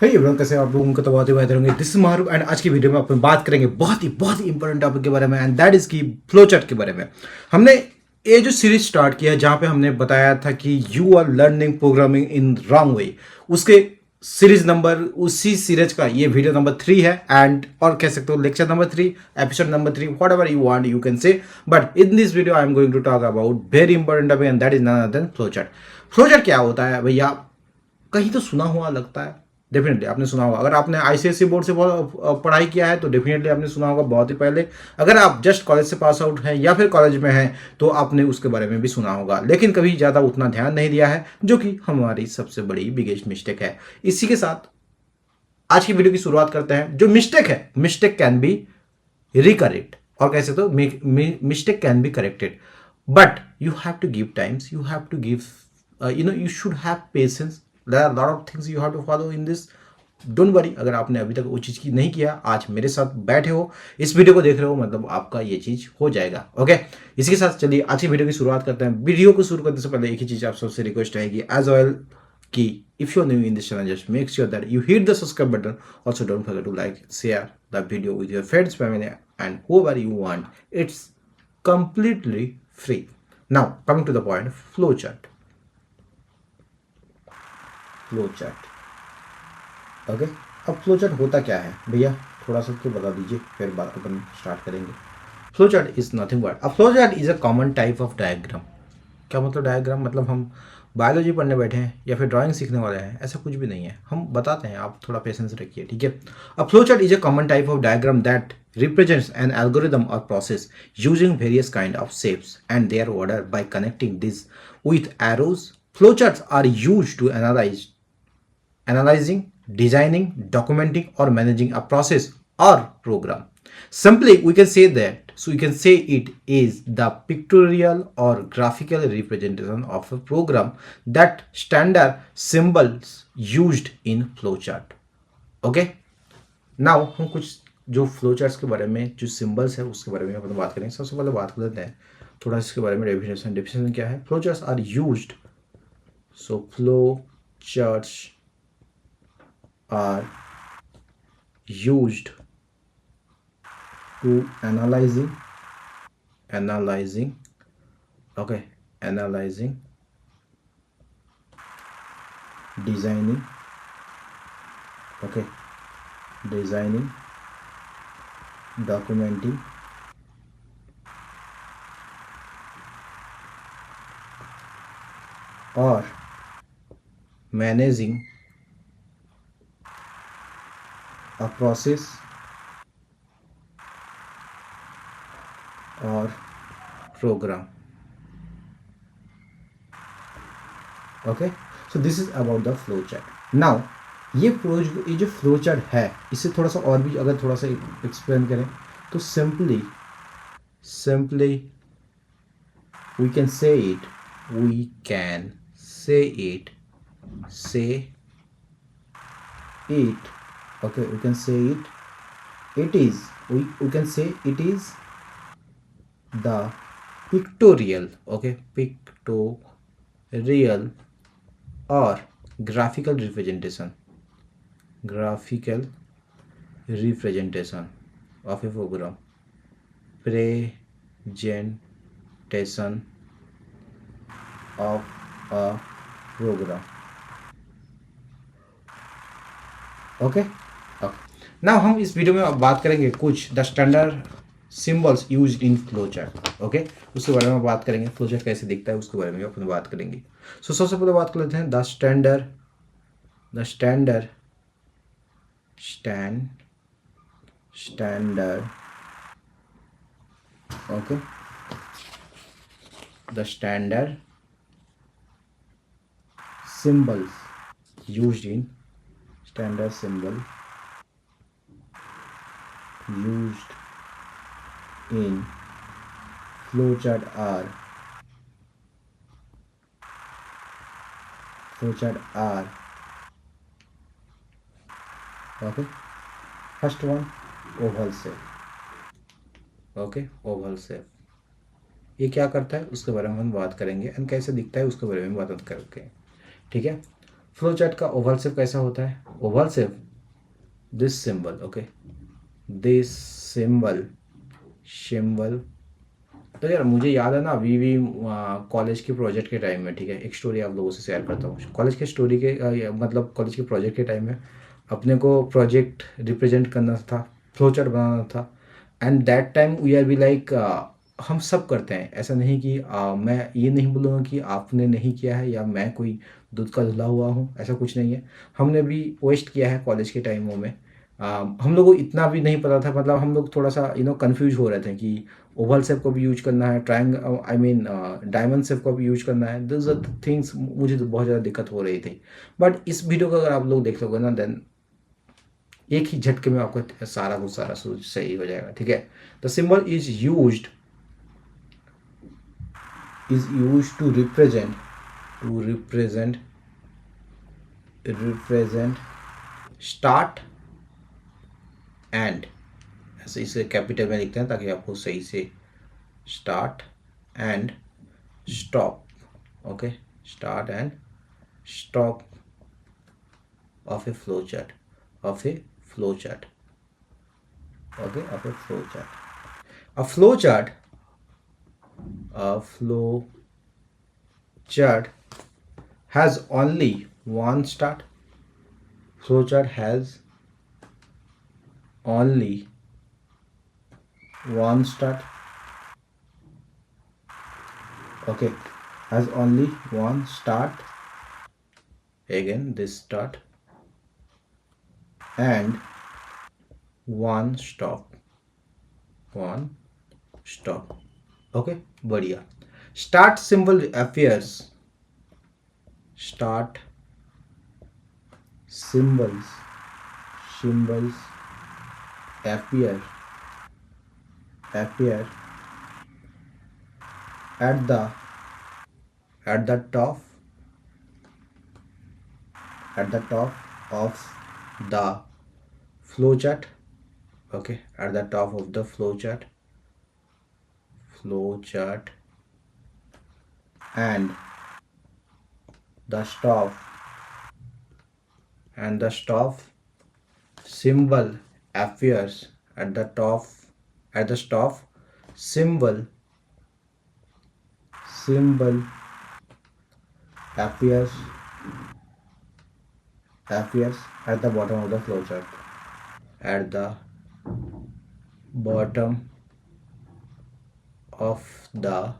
Hey everyone, कैसे आप लोगों को तो बहुत ही बेहतर होंगे। दिस इज मारूफ एंड आज की वीडियो में अपन बात करेंगे बहुत ही इंपॉर्टेंट टॉपिक के बारे में, एंड दैट इज की फ्लो चार्ट के बारे में। हमने ये जो सीरीज स्टार्ट किया है जहाँ पे हमने बताया था कि you are learning programming in wrong way, उसके सीरीज नंबर उसी सीरीज का ये वीडियो नंबर 3 है, एंड और कह सकते हो lecture number 3, episode number 3, whatever you want you can say. But in this video I am going to talk about very important topic and that is none other than flow chart. Flow chart क्या होता है भैया? कहीं तो सुना हुआ लगता है, डेफिनेटली आपने सुना होगा। अगर आपने आईसीएसई बोर्ड से पढ़ाई किया है तो डेफिनेटली आपने सुना होगा बहुत ही पहले। अगर आप जस्ट कॉलेज से पास आउट हैं या फिर कॉलेज में हैं तो आपने उसके बारे में भी सुना होगा, लेकिन कभी ज़्यादा उतना ध्यान नहीं दिया है, जो कि हमारी सबसे बड़ी बिगेस्ट मिस्टेक है। इसी के साथ आज की वीडियो की शुरुआत करते हैं। जो मिस्टेक है, मिस्टेक कैन बी रिकरेक्ट, और कैसे तो mistake can be corrected, but you have to give times, you have to give you should have patience. There are a lot of things you have to follow in this. Don't worry, अगर आपने अभी तक वो चीज़ की नहीं किया, आज मेरे साथ बैठे हो, इस वीडियो को देख रहे हो, मतलब आपका ये चीज़ हो जाएगा। ओके, इसी के साथ चलिए आज की वीडियो की शुरुआत करते हैं। वीडियो को शुरू करने से पहले एक ही चीज़ आप सबसे रिक्वेस्ट रहेगी एज वेल कि if you are new in this channel just make sure that you hit the subscribe button. Also don't forget to like share the video with your friends family and whoever you want. It's completely free. Now coming to the point, flow chart. Flow chart. Okay, अब flow chart होता क्या है भैया, थोड़ा सा तो बता दीजिए, फिर बात अपन स्टार्ट करेंगे। Flow chart is nothing but a flow chart is a common type of diagram. क्या मतलब डायग्राम? मतलब हम बायोलॉजी पढ़ने बैठे हैं या फिर ड्राइंग सीखने वाले हैं, ऐसा कुछ भी नहीं है। हम बताते हैं, आप थोड़ा पेशेंस रखिए, ठीक है। A flow chart is a common type of diagram that represents an algorithm or process using various kind of shapes and their order. By connecting these with arrows, flowcharts are used to analyzing, designing, documenting, or managing a process or program. Simply, we can say that, so we can say it is the pictorial or graphical representation of a program that standard symbols used in flowchart. Okay? Now हम कुछ जो flow charts के बारे में जो symbols है उसके बारे में अपन बात करेंगे। सबसे पहले बात कर लेते हैं थोड़ा इसके बारे में। डेफिनेशन क्या है? Flow charts are used, so flow charts are used to analyzing, okay, analyzing, designing, okay, designing, documenting, or managing a process or program. Okay, so this is about the flow chart. Now ये जो flow chart है, इसे थोड़ा सा और भी अगर थोड़ा सा एक्सप्लेन करें तो simply we can say it, okay, we can say it is, we can say it is the pictorial, okay, pictorial or graphical representation of a program, presentation of a program. Okay, now हम इस video में अब बात करेंगे कुछ the standard symbols used in flow chart. Okay, उसके बारे में बात करेंगे, फ्लो चार्ट कैसे दिखता है उसके बारे में अपन बात करेंगे। सो सबसे पहले बात कर लेते हैं the standard okay, the standard symbols used in standard symbol used in flowchart are okay, first one oval shape. Okay, Oval shape ये क्या करता है उसके बारे में हम बात करेंगे, एंड कैसे दिखता है उसके बारे में बात करेंगे, ठीक है। फ्लो चार्ट का ओवल शेप कैसा होता है? Oval shape, this symbol, okay, this symbol. तो यार मुझे याद है ना, अभी भी कॉलेज के प्रोजेक्ट के टाइम में, ठीक है, एक स्टोरी आप लोगों से शेयर करता हूँ। कॉलेज के स्टोरी के मतलब कॉलेज के प्रोजेक्ट के टाइम में अपने को प्रोजेक्ट रिप्रेजेंट करना था, फ्लो चार्ट बनाना था। And that time we are be like, हम सब करते हैं, ऐसा नहीं कि मैं ये नहीं बोलूँगा कि आपने नहीं किया है या मैं कोई दूध का धुला हुआ हूँ, ऐसा कुछ नहीं है। हमने भी वेस्ट किया है कॉलेज के टाइमों में। हम लोग को इतना भी नहीं पता था, मतलब हम लोग थोड़ा सा कंफ्यूज हो रहे थे कि ओवल शेप को भी यूज करना है, trying I mean diamond shape को भी यूज करना है। दिस आर थिंग्स मुझे तो बहुत ज़्यादा दिक्कत हो रही थी। बट इस वीडियो को अगर आप लोग देख लोगे ना, देन एक ही झटके में आपका सारा कुछ सारा सूझ सही हो जाएगा, ठीक है। The symbol is use to represent start end, ऐसे इसे कैपिटल में लिखते हैं ताकि आपको सही से, start and stop, okay, start and stop of a flow chart, of a flow chart, okay, of a flow chart. A flow chart, a flow chart has only one start. Flow chart has only one start, okay, has only one start, again this start, and one stop, okay, बढ़िया। Start symbol appears, start symbols appear at the top of the flow chart, okay, at the top of the flow chart, and the stop symbol appears at the top, stop symbol appears at the bottom of the flow chart, at the bottom of the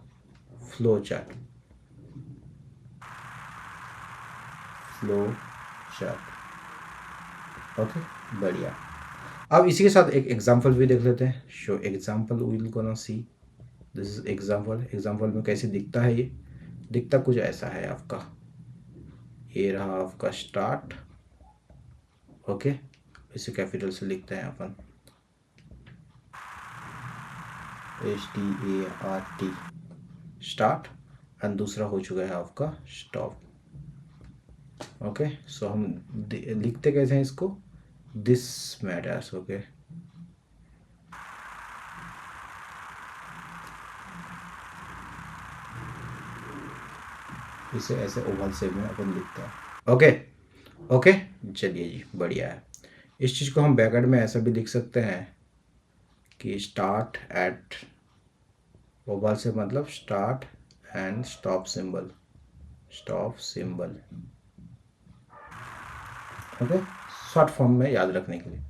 flow chart, okay, बढ़िया। अब इसी के साथ एक example भी देख लेते हैं। Show example, we will gonna see, this is example में कैसे दिखता है। ये दिखता कुछ ऐसा है आपका, ये रहा आपका स्टार्ट, ओके, इसे कैपिटल से लिखते हैं अपन, START, स्टार्ट, एंड दूसरा हो चुका है आपका स्टॉप, ओके। सो हम लिखते कैसे हैं इसको, दिस मैटर्स, ओके, इसे ऐसे ओवल शेप में अपन लिखते हैं, ओके, चलिए जी, बढ़िया है। इस चीज़ को हम बैकवर्ड में ऐसा भी लिख सकते हैं कि स्टार्ट एट ओवल शेप, मतलब start and stop symbol, okay, short form में याद रखने के लिए।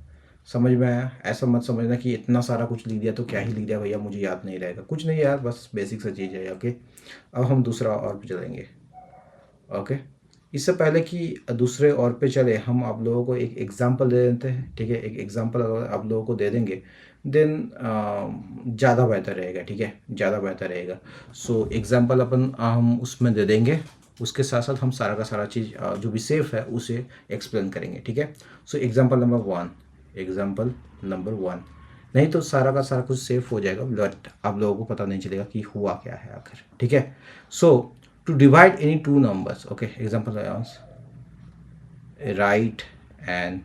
समझ में आया? ऐसा मत समझना कि इतना सारा कुछ लिख दिया तो क्या ही लिख दिया भैया, मुझे याद नहीं रहेगा, कुछ नहीं यार, बस बेसिक सा चीज़ है, ओके। अब हम दूसरा और पे चलेंगे, ओके। इससे पहले कि दूसरे और पे चले, हम आप लोगों को एक एग्जांपल दे देते हैं, ठीक है। एक एग्जांपल अगर आप लोगों को दे देंगे देन ज़्यादा बेहतर रहेगा, ठीक है, ज़्यादा बेहतर रहेगा। सो एग्जांपल अपन हम उसमें दे देंगे, उसके साथ साथ हम सारा का सारा चीज़ जो भी सेफ है उसे एक्सप्लेन करेंगे, ठीक है। सो एग्जांपल नंबर वन, नहीं तो सारा का सारा कुछ सेफ हो जाएगा, बट आप लोगों को पता नहीं चलेगा कि हुआ क्या है आखिर, ठीक है। सो to divide any two numbers, okay, example write and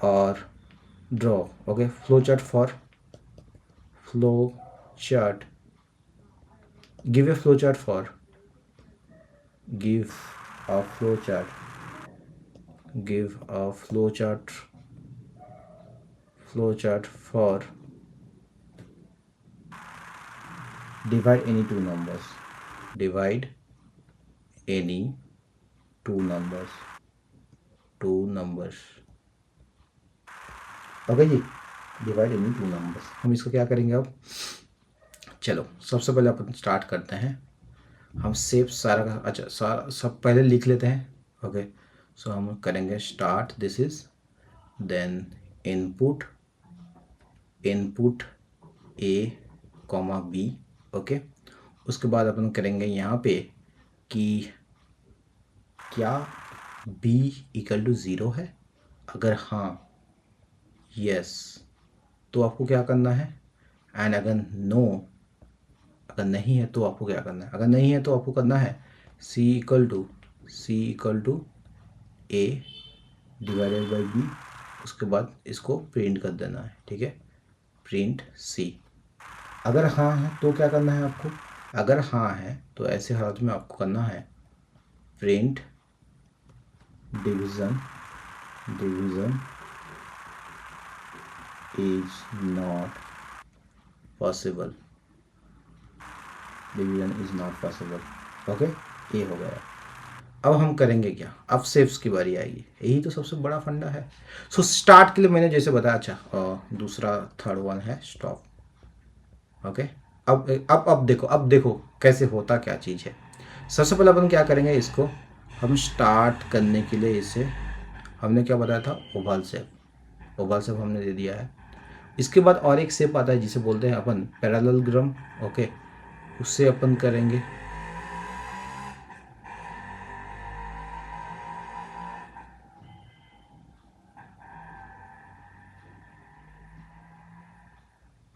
or draw, okay, flow chart give a flow chart give a flowchart for divide any two numbers. Divide any two numbers. Okay जी, divide any two numbers. हम इसको क्या करेंगे अब, चलो सबसे पहले अपन start करते हैं। हम सेव सारा का, अच्छा सारा सब पहले लिख लेते हैं। ओके, सो हम करेंगे start, this is, then input A comma B. Okay, उसके बाद अपन करेंगे यहाँ पे कि क्या b इक्वल टू 0 है, अगर हाँ यस तो आपको क्या करना है, एंड अगर नो, अगर नहीं है तो आपको क्या करना है, अगर नहीं है तो आपको करना है c equal to a divided by b। उसके बाद इसको प्रिंट कर देना है, ठीक है, प्रिंट c। अगर हाँ है तो क्या करना है आपको, अगर हाँ है तो ऐसे हालत में आपको करना है print division is not possible, division is not possible. Okay, ये हो गया। अब हम करेंगे क्या, अब सेव्स की बारी आएगी, यही तो सबसे बड़ा फंडा है। सो स्टार्ट के लिए मैंने जैसे बताया, अच्छा दूसरा थर्ड वन है स्टॉप। ओके, अब देखो कैसे होता क्या चीज़ है। सबसे पहले अपन क्या करेंगे, इसको हम स्टार्ट करने के लिए इसे हमने क्या बताया था, ओवल शेप हमने दे दिया है। इसके बाद और एक शेप आता है जिसे बोलते हैं अपन पैरेललोग्राम। ओके, उससे अपन करेंगे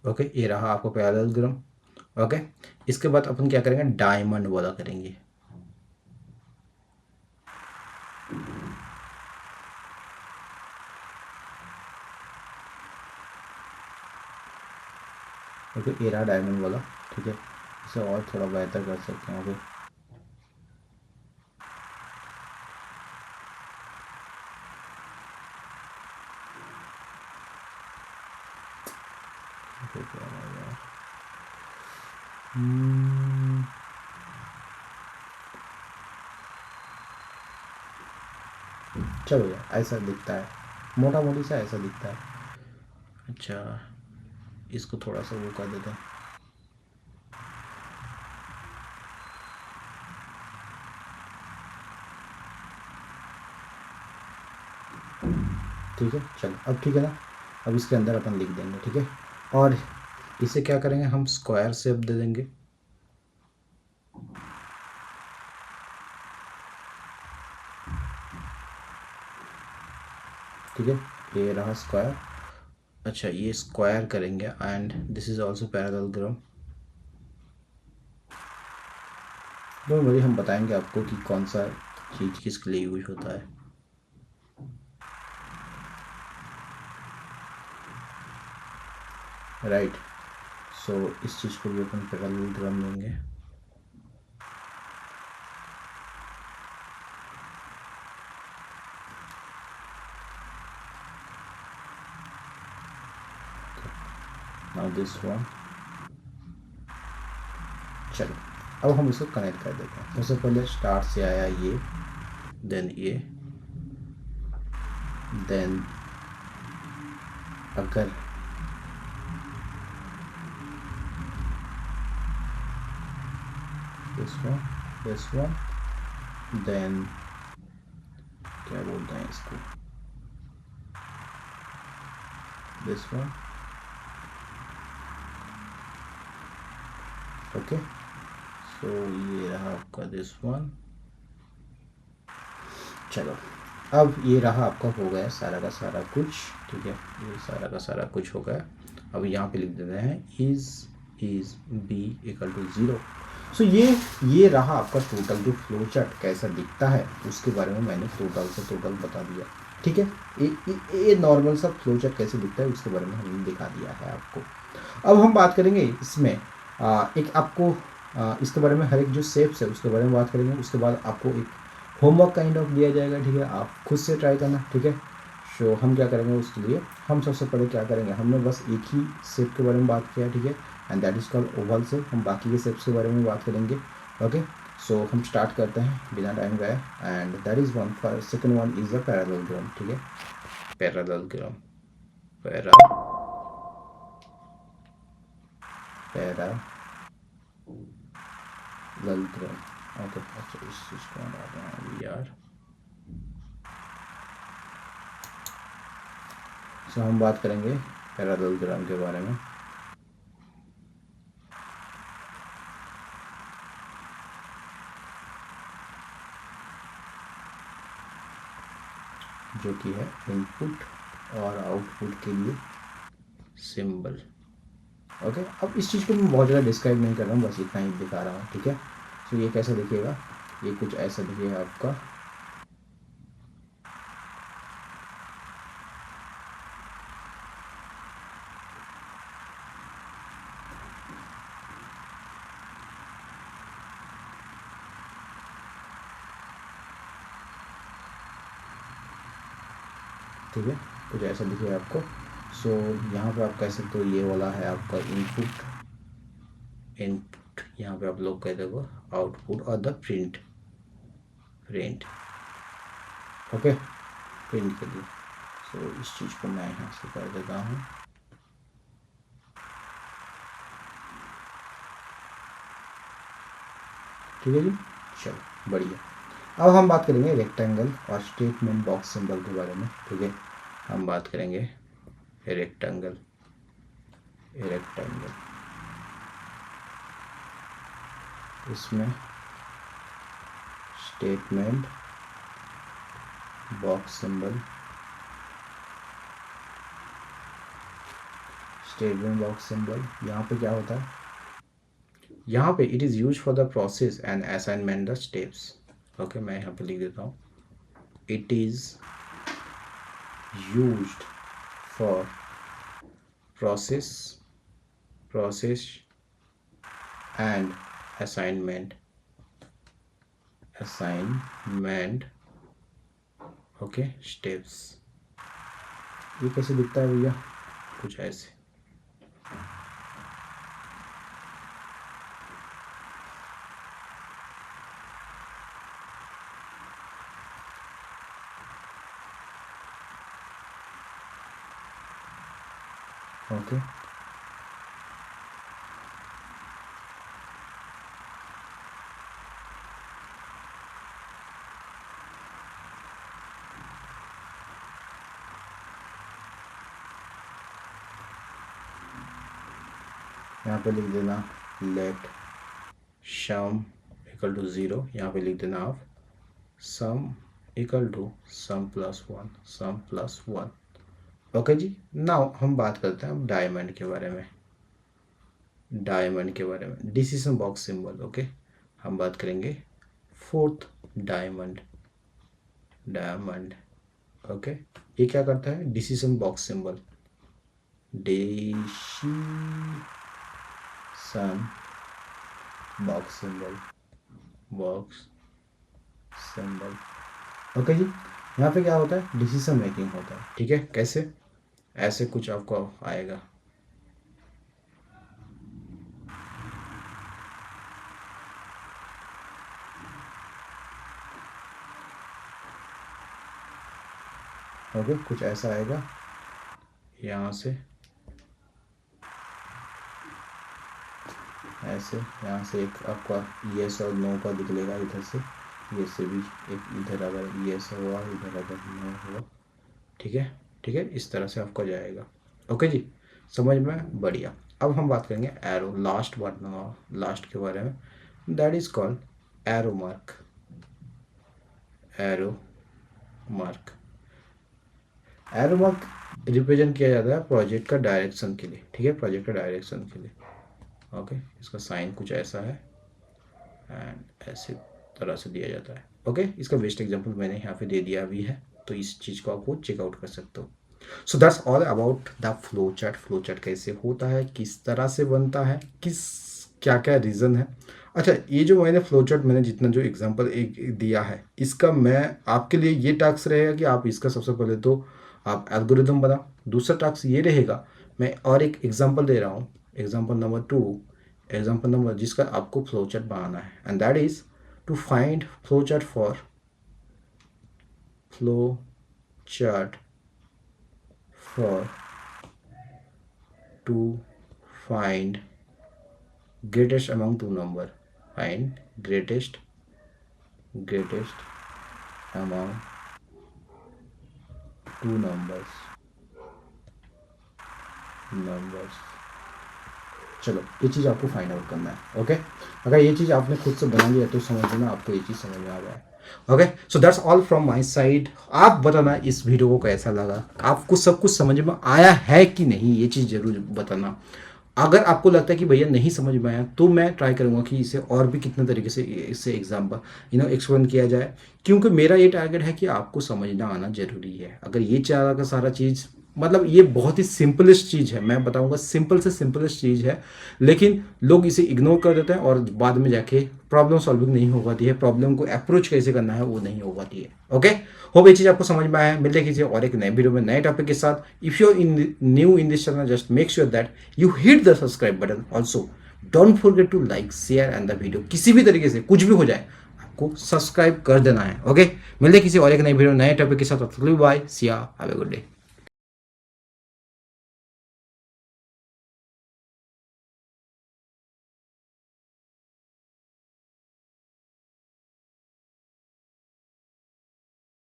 ओके, ये रहा आपको पैरेललोग्राम। ओके, इसके बाद अपन क्या करेंगे, डायमंड वाला करेंगे। ओके, ये रहा डायमंड वाला, ठीक है, इसे और थोड़ा बेहतर कर सकते हैं। ओके, चलो यार, ऐसा दिखता है, मोटा मोटी सा ऐसा दिखता है। अच्छा, इसको थोड़ा सा वो कर देते हैं। ठीक है, चलो अब ठीक है ना, अब इसके अंदर अपन लिख देंगे, ठीक है, और इसे क्या करेंगे, हम स्क्वायर शेप दे देंगे। ठीक है, ये रहा स्क्वायर। अच्छा, ये स्क्वायर करेंगे and this is also parallelogram. तो भाई हम बताएंगे आपको कि कौन सा चीज़ किसके लिए यूज होता है। राइट, सो इस चीज़ को भी अपन पैरेललोग्राम लेंगे। नाउ दिस वन, चलो अब हम इसको कनेक्ट कर देते हैं। सबसे पहले स्टार्ट से आया ये, देन ये, देन अगर दिस वन, देन क्या बोलते हैं इसको, दिस वन। ओके, सो ये रहा आपका दिस वन। चलो अब ये रहा आपका, हो गया सारा का सारा कुछ, ठीक है, ये सारा का सारा कुछ हो गया। अब यहाँ पे लिख देते हैं इज बी इक्वल टू 0। सो ये रहा आपका टोटल जो फ्लो चार्ट कैसा दिखता है उसके बारे में मैंने टोटल से टोटल बता दिया। ठीक है, ये नॉर्मल सा फ्लो चार्ट कैसे दिखता है उसके बारे में हमने दिखा दिया है आपको। अब हम बात करेंगे इसमें एक आपको इसके बारे में, हर एक जो शेप्स है उसके बारे में बात करेंगे। उसके बाद आपको एक होमवर्क काइंड ऑफ दिया जाएगा, ठीक है, आप खुद से ट्राई करना, ठीक है। सो हम क्या करेंगे उसके लिए, हम सबसे पहले क्या करेंगे, हमने बस एक ही शेप के बारे में बात किया, ठीक है, and that is called Oval shape. हम बाकी के शेप्स के बारे में बात करेंगे, ओके। सो हम स्टार्ट करते हैं बिना टाइम गए, and that is one. Second one is a parallelogram, ठीक है, पैरेललोग्राम, पैरेललोग्राम, ओके। अच्छा इस चीज़ को हटाते हैं अभी यार। सो हम बात करेंगे पैरेललोग्राम के बारे में। जो कि है इनपुट और आउटपुट के लिए सिंबल, ओके। अब इस चीज़ को मैं बहुत ज़्यादा डिस्क्राइब नहीं कर रहा हूँ, बस इतना ही दिखा रहा हूँ, ठीक है। सो ये कैसा दिखेगा, ये कुछ ऐसा दिखेगा आपका, ठीक है, कुछ ऐसा दिखेगा आपको। सो यहाँ पे आप कह सकते हो ये वाला है आपका इनपुट, यहाँ पे आप लोग कह दोगे आउटपुट और द प्रिंट, ओके, प्रिंट के लिए। सो इस चीज़ को मैं यहाँ से कर देता हूँ, ठीक है जी, चलो बढ़िया। अब हम बात करेंगे रेक्टेंगल और स्टेटमेंट बॉक्स सिंबल के बारे में, ठीक है। हम बात करेंगे रेक्टेंगल, इसमें स्टेटमेंट बॉक्स सिंबल, यहाँ पे क्या होता है, यहाँ पे it is use for the process and assignment the steps, okay. मैं यहाँ पे लिख देता हूँ, it is used for process and assignment, okay, steps. ये कैसे दिखता है भैया, कुछ ऐसे, ओके। यहाँ पे लिख देना लेट सम इक्वल टू 0, यहाँ पे लिख देना आप sum equal to sum plus one, okay जी। नाउ हम बात करते हैं अब डायमंड के बारे में, डिसीजन बॉक्स सिंबल, ओके। हम बात करेंगे फोर्थ डायमंड, ओके। ये क्या करता है, डिसीजन बॉक्स सिंबल, ओके जी। यहाँ पे क्या होता है, डिसीजन मेकिंग होता है, ठीक है। कैसे, ऐसे कुछ आपको आएगा, ओके, कुछ ऐसा आएगा यहाँ से, ऐसे यहाँ से एक आपका यस और नो का निकलेगा, इधर से ये से भी एक, इधर अगर यस हुआ, इधर अगर नो हुआ, ठीक है, इस तरह से आपका जाएगा, ओके जी, समझ में, बढ़िया। अब हम बात करेंगे एरो, लास्ट के बारे में, that is called arrow mark, arrow mark represent किया जाता है प्रोजेक्ट का डायरेक्शन के लिए, ठीक है, ओके। इसका साइन कुछ ऐसा है एंड ऐसे तरह से दिया जाता है, ओके। इसका बेस्ट एग्जांपल मैंने यहाँ पे दे दिया भी है, तो इस चीज़ को आपको चेकआउट कर सकते हो। So that's all about the flow chart कैसे होता है, किस तरह से बनता है, क्या क्या रीज़न है, अच्छा, ये जो मैंने फ्लो चार्ट मैंने जितना जो एग्जांपल एक दिया है, इसका मैं आपके लिए ये टास्क रहेगा कि आप इसका सबसे पहले तो आप एल्गोरिदम बनाओ। दूसरा टास्क ये रहेगा, मैं और एक एग्जांपल दे रहा हूँ, एग्जांपल नंबर 2, एग्जांपल नंबर जिसका आपको फ्लो चार्ट बनाना है, and that is to find flow chart for flow chart for to find greatest among two number, find greatest among two numbers। चलो, ये चीज़ आपको फाइंड आउट करना है। ओके, अगर ये चीज़ आपने खुद से बना लिया तो समझ लेना आपको ये चीज़ समझ में आ जाए। Okay, so that's all from my side. आप बताना इस वीडियो को कैसा लगा, आपको सब कुछ समझ में आया है कि नहीं, ये चीज़ जरूर बताना। अगर आपको लगता है कि भैया नहीं समझ में आया तो मैं ट्राई करूँगा कि इसे और भी कितने तरीके से इससे एग्जाम्पल एक्सप्लेन किया जाए, क्योंकि मेरा ये टारगेट है कि आपको समझना आना जरूरी है। अगर ये चारा का सारा चीज़, मतलब ये बहुत ही सिंपलेस्ट चीज़ है, मैं बताऊंगा सिंपल से सिंपलेस्ट चीज़ है, लेकिन लोग इसे इग्नोर कर देते हैं और बाद में जाके प्रॉब्लम सॉल्विंग नहीं हो पाती है, प्रॉब्लम को अप्रोच कैसे करना है वो नहीं हो पाती है। ओके, होप ये चीज़ आपको समझ में आया। मिलते हैं किसी और एक नए वीडियो में नए टॉपिक के साथ। If you new in this channel, just make sure that you hit the subscribe button. Also don't forget to like, share and the video. किसी भी तरीके से कुछ भी हो जाए आपको सब्सक्राइब कर देना है। ओके, मिलते हैं किसी और एक नए वीडियो नए टॉपिक के साथ। बाय, सी या, हैव अ गुड डे।